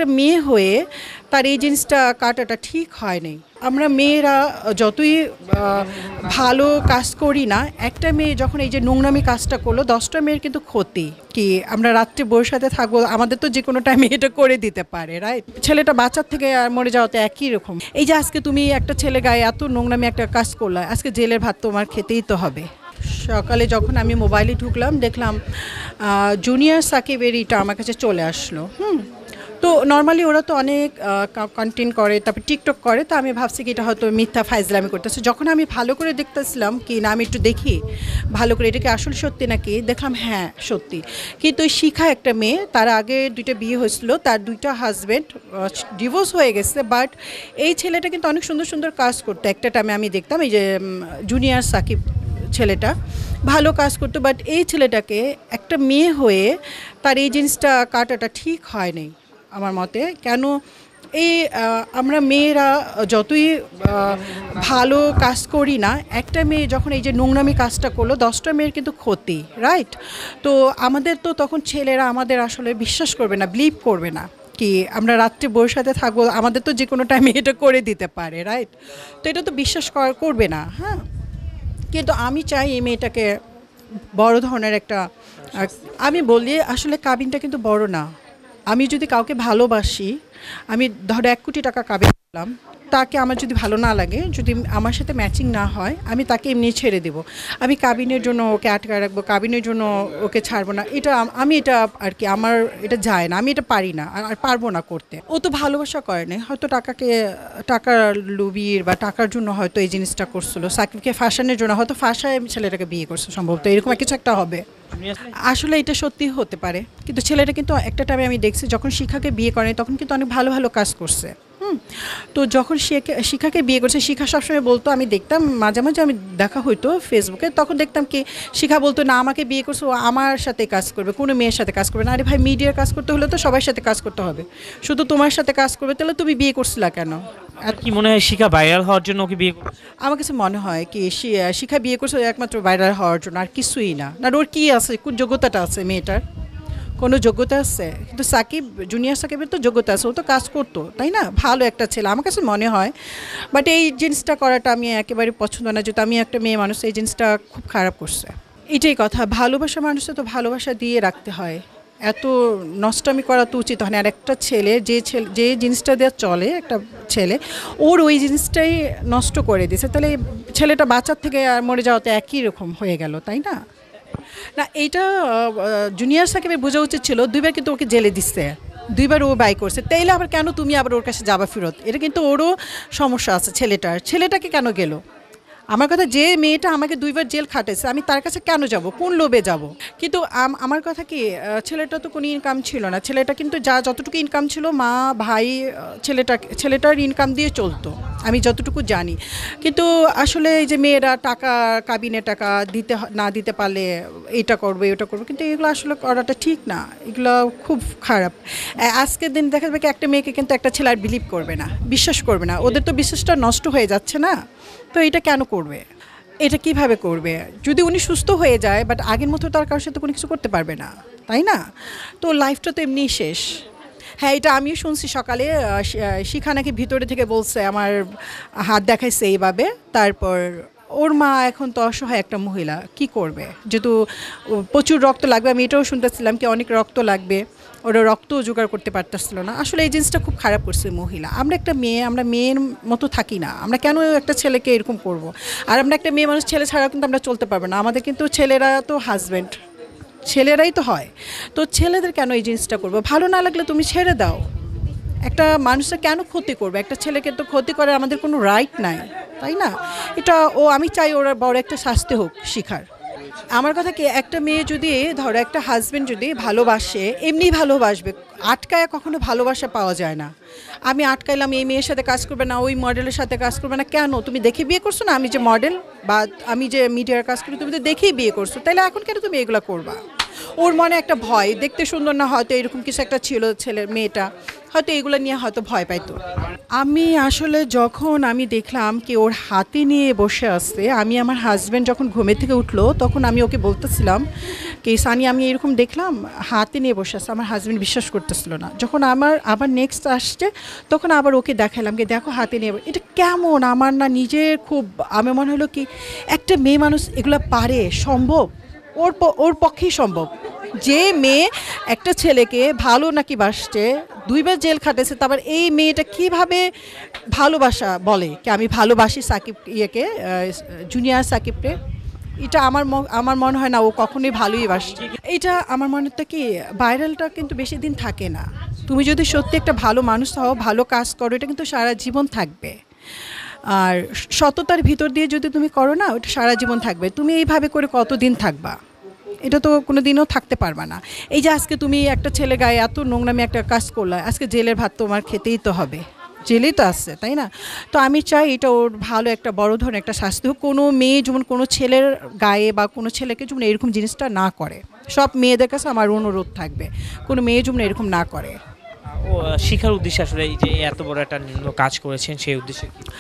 একটা মেয়ে হয়ে তার এই জিনিসটা কাটাটা ঠিক হয় নাই। আমরা মেয়েরা যতই ভালো কাজ করি না, একটা মেয়ে যখন এই যে নোংরামি কাজটা করলো 10টা মেয়ের কিন্তু ক্ষতি। কি আমরা রাত্রে বউর সাথে থাকবো, আমাদের তো যে কোনো টাইমে এটা করে দিতে পারে, রাইট? ছেলেটা বাচ্চার থেকে আর মরে যাওয়াতে একই রকম। এই যে আজকে তুমি একটা ছেলে গায়ে এত নোংরামি একটা কাজ করলা, আজকে জেলের ভাত তোমার খেতেই তো হবে। সকালে যখন আমি মোবাইলে ঢুকলাম দেখলাম জুনিয়র সাকিবের এটা আমার কাছে চলে আসলো। তো নর্মালি ওরা তো অনেক কন্টেন্ট করে, তারপর টিকটক করে, তো আমি ভাবছি কি এটা হয়তো মিথ্যা ফাইজলামি করতেছে। যখন আমি ভালো করে দেখতেছিলাম কি না, আমি একটু দেখি ভালো করে এটা কি আসলে সত্যি নাকি, দেখলাম হ্যাঁ সত্যি। কিন্তু ওই শিখা একটা মেয়ে, তার আগে 2টা বিয়ে হয়েছিল, তার 2টা হাজব্যান্ড ডিভোর্স হয়ে গেছে, বাট এই ছেলেটা কিন্তু অনেক সুন্দর সুন্দর কাজ করতো। একটা টাইমে আমি দেখতাম এই যে জুনিয়র সাকিব ছেলেটা ভালো কাজ করতো, বাট এই ছেলেটাকে একটা মেয়ে হয়ে তার এই জিনিসটা কাটাটা ঠিক হয় নাই আমার মতে। কেন এই আমরা মেয়েরা যতই ভালো কাজ করি না, একটা মেয়ে যখন এই যে নোংরামি কাজটা করলো 10টা মেয়ের কিন্তু ক্ষতি, রাইট? তো আমাদের তো তখন ছেলেরা আমাদের আসলে বিশ্বাস করবে না, বিলিভ করবে না কি আমরা রাত্রে বউর সাথে থাকবো, আমাদের তো যে কোনো টাইমে এটা করে দিতে পারে, রাইট? তো এটা তো বিশ্বাস করবে না। হ্যাঁ, কিন্তু আমি চাই এই মেয়েটাকে বড় ধরনের একটা, আমি বলি আসলে কাবিনটা কিন্তু বড় না। আমি যদি কাউকে ভালোবাসি, আমি ধরো 1 কোটি টাকা কাবিন করলাম, তাকে আমার যদি ভালো না লাগে, যদি আমার সাথে ম্যাচিং না হয়, আমি তাকে এমনি ছেড়ে দেব। আমি কাবিনের জন্য ওকে আটকে রাখবো, কাবিনের জন্য ওকে ছাড়বো না, এটা আমি এটা আর কি আমার এটা যায় না, আমি এটা পারি না, আর পারবো না করতে। ও তো ভালোবাসা করে না, হয়তো টাকার লুবির বা টাকার জন্য হয়তো এই জিনিসটা করছিল, সাকিবকে ফাঁসানোর জন্য হয়তো ফাঁসায় ছেলেটাকে বিয়ে করছে সম্ভবত, এরকম কিছু একটা হবে। আসলে এটা সত্যি হতে পারে, কিন্তু ছেলেটা কিন্তু একটা টাইমে আমি দেখছি যখন শিখাকে বিয়ে করে তখন কিন্তু অনেক ভালো ভালো কাজ করছে। তো যখন শিখাকে বিয়ে করছে, শিখা সবসময় বলতো, আমি দেখতাম মাঝে মাঝে আমি দেখা হইতো ফেসবুকে, তখন দেখতাম কি শিখা বলতো না আমাকে বিয়ে করছে ও আমার সাথে কাজ করবে, কোনো মেয়ের সাথে কাজ করবে না। আরে ভাই, মিডিয়ার কাজ করতে হলে তো সবার সাথে কাজ করতে হবে, শুধু তোমার সাথে কাজ করবে, তাহলে তুমি বিয়ে করছিলা কেন? আর কি মনে হয় শিখা ভাইরাল হওয়ার জন্য ওকে বিয়ে করছে? আমার কাছে মনে হয় কি শিখা বিয়ে করছে একমাত্র ভাইরাল হওয়ার জন্য, আর কিছুই না। না ওর কী আছে, কোন যোগ্যতাটা আছে মেয়েটার? কোনো যোগ্যতা আছে? কিন্তু সাকিব, জুনিয়র সাকিবের তো যোগ্যতা আছে, ও তো কাজ করতো, তাই না? ভালো একটা ছেলে আমার কাছে মনে হয়। বাট এই জিনিসটা করাটা আমি একেবারে পছন্দ না, যেহেতু আমি একটা মেয়ে মানুষ, এই জিনিসটা খুব খারাপ করছে। এটাই কথা, ভালোবাসা মানুষকে তো ভালোবাসা দিয়ে রাখতে হয়, এত নষ্টামি করা তো উচিত হয় না। আর একটা ছেলে যে জিনিসটা দিয়ে চলে, একটা ছেলে ওর ওই জিনিসটাই নষ্ট করে দিয়েছে, তাহলে ছেলেটা বাচ্চার থেকে আর মরে যাওয়াতে একই রকম হয়ে গেল, তাই না? না এইটা জুনিয়র সাকিবের বোঝা উচিত ছিল, 2বার কিন্তু ওকে জেলে দিচ্ছে, 2বার ও বাই করছে, তাইলে আবার কেন তুমি আবার ওর কাছে যাবা ফেরত? এটা কিন্তু ওরও সমস্যা আছে, ছেলেটাকে কেন গেল? আমার কথা, যে মেয়েটা আমাকে 2বার জেল খাটেছে, আমি তার কাছে কেন যাব, কোন লোভে যাব? কিন্তু আমার কথা কি, ছেলেটা তো কোনো ইনকাম ছিল না, ছেলেটা কিন্তু যতটুকু ইনকাম ছিল মা ভাই ছেলেটার ইনকাম দিয়ে চলতো, আমি যতটুকু জানি। কিন্তু আসলে এই যে মেয়েরা টাকা, কাবিনে টাকা না দিতে পারলে এটা করবে ওটা করবে, কিন্তু এগুলো আসলে করাটা ঠিক না, এগুলো খুব খারাপ। আজকের দিন দেখা যাবে কি একটা মেয়েকে কিন্তু একটা ছেলে আর বিলিভ করবে না, বিশ্বাস করবে না, ওদের তো বিশ্বাসটা নষ্ট হয়ে যাচ্ছে না? তো এটা কেন করবে, এটা কিভাবে করবে? যদি উনি সুস্থ হয়ে যায়, বাট আগের মতো তার কারোর সাথে কোনো কিছু করতে পারবে না, তাই না? তো লাইফটা তো এমনিই শেষ। হ্যাঁ, এটা আমিও শুনছি সকালে, শিখা নাকি ভিতরে থেকে বলছে আমার হাত দেখাইছে এইভাবে, তারপর ওর মা এখন তো অসহায় একটা মহিলা, কি করবে? যেহেতু প্রচুর রক্ত লাগবে, আমি এটাও শুনতেছিলাম কি অনেক রক্ত লাগবে, ওরা রক্তও জোগাড় করতে পারতেছিল না। আসলে এই জিনিসটা খুব খারাপ করছে মহিলা। আমরা একটা মেয়ে, আমরা মেয়ের মতো থাকি না, আমরা কেন একটা ছেলেকে এরকম করব? আর আমরা একটা মেয়ে মানুষ, ছেলে ছাড়াও কিন্তু আমরা চলতে পারবো না, আমাদের কিন্তু ছেলেরা তো হাজব্যান্ড, ছেলেরাই তো হয়। তো ছেলেদের কেন এই জিনিসটা করবো? ভালো না লাগলে তুমি ছেড়ে দাও। একটা মানুষের কেন ক্ষতি করবে? একটা ছেলেকে তো ক্ষতি করার আমাদের কোনো রাইট নাই, তাই না? এটা আমি চাই ওরা বড় একটা শাস্তি হোক শিখার। আমার কথা কি, একটা মেয়ে যদি ধরো একটা হাজবেন্ড যদি ভালোবাসে, এমনি ভালোবাসবে, আটকায় কখনো ভালোবাসা পাওয়া যায় না। আমি আটকাইলাম এই মেয়ের সাথে কাজ করবে না, ওই মডেলের সাথে কাজ করবে না, কেন? তুমি দেখে বিয়ে করছো না? আমি যে মডেল বা আমি যে মিডিয়ার কাজ করি, তুমি তো দেখেই বিয়ে করছো, তাহলে এখন কেন তুমি এগুলো করবা? ওর মনে একটা ভয়, দেখতে সুন্দর না হয়তো, এরকম কিছু একটা ছিল ছেলের, মেয়েটা হয়তো এগুলো নিয়ে হয়তো ভয় পাইতো। আমি আসলে যখন আমি দেখলাম কি ওর হাতে নিয়ে বসে আছে, আমি আমার হাজব্যান্ড যখন ঘুমে থেকে উঠলো তখন আমি ওকে বলতেছিলাম কে সানি আমি এরকম দেখলাম হাতে নিয়ে বসে আছে, আমার হাজব্যান্ড বিশ্বাস করতেছিল না। যখন আমার আবার নেক্সট আসছে তখন আবার ওকে দেখালাম কি দেখো হাতে নিয়ে এটা কেমন, আমার না নিজের খুব আমার মনে হলো কি একটা মেয়ে মানুষ এগুলো পারে, সম্ভব ওর পক্ষেই সম্ভব। যে মেয়ে একটা ছেলেকে ভালো নাকি বাসছে, 2 বার জেল খাটেছে, তারপর এই মেয়েটা কিভাবে ভালোবাসা বলে কি আমি ভালোবাসি সাকিব ইয়েকে জুনিয়র সাকিবকে, এটা আমার মনে হয় না ও কখনোই ভালোই বাসছে। এটা আমার মনে হয় কি ভাইরালটা কিন্তু বেশি দিন থাকে না। তুমি যদি সত্যি একটা ভালো মানুষ হও, ভালো কাজ করো, এটা কিন্তু সারা জীবন থাকবে। আর সততার ভিতর দিয়ে যদি তুমি করো না, ওটা সারা জীবন থাকবে। তুমি এইভাবে করে কতদিন থাকবা? এটা তো কোনো দিনও থাকতে পারবা না। এই যে আজকে তুমি একটা ছেলে গায়ে এত নোংরামি একটা কাজ করলে, আজকে জেলের ভাত তোমার খেতেই তো হবে, জেলেই তো আসছে, তাই না? তো আমি চাই এটা ওর ভালো একটা বড় ধরনের একটা শাস্তি হোক। কোনো মেয়ে যেমন কোনো ছেলের গায়ে বা কোনো ছেলেকে যেমন এরকম জিনিসটা না করে। সব মেয়েদের কাছে আমার অনুরোধ থাকবে কোনো মেয়ে যেমন এরকম না করে। ও শিখার উদ্দেশ্যে আসলে এই যে এত বড় একটা নিম্ন কাজ করেছেন সেই উদ্দেশ্যে কি?